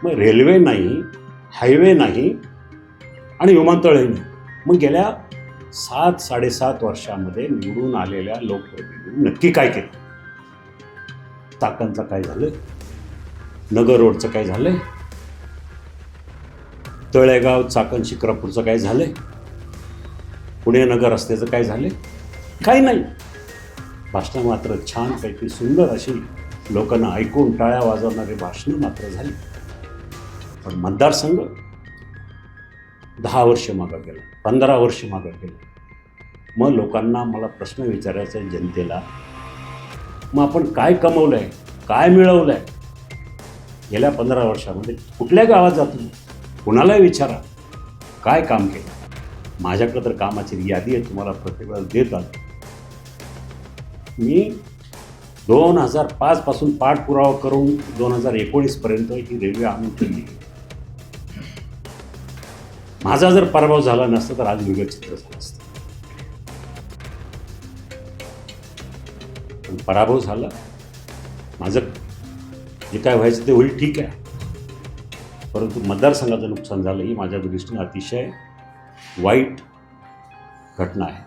मग रेल्वे नाही, हायवे नाही आणि विमानतळही नाही. मग गेल्या 7-7.5 वर्षामध्ये निवडून आलेल्या लोकप्रतिनिधींनी नक्की काय केलं? चाकणचं काय झालं? नगर रोडचं काय झालंय? तळेगाव चाकण शिक्रापूरचं काय झालंय? पुणे नगर रस्त्याचं काय झालंय? काही नाही. भाषणं मात्र छानपैकी सुंदर अशी लोकांना ऐकून टाळ्या वाजवणारी भाषणं मात्र झाली. पण मतदारसंघ 10 वर्ष मागं गेला, 15 वर्ष मागं गेलं. मग लोकांना मला प्रश्न विचारायचा आहे जनतेला, मग आपण काय कमवलं आहे, काय मिळवलं आहे गेल्या 15 वर्षामध्ये? कुठल्या गावात जातो, कुणालाही विचारा काय काम केलं. माझ्याकडे तर कामाची यादी आहे, तुम्हाला प्रत्येक वेळेला देत आलो. मी 2005 पासून पाठपुरावा करून 2019 पर्यंत ही रेल्वे आणून ठेवली. माझा जर पराभव झाला नसता तर आज वेगळं चित्र झालं असतं. पण पराभव झाला, माझं जे काय व्हायचं ते होईल, ठीक आहे. परंतु मतदारसंघाचं नुकसान झालं ही माझ्या दृष्टीने अतिशय वाईट घटना आहे.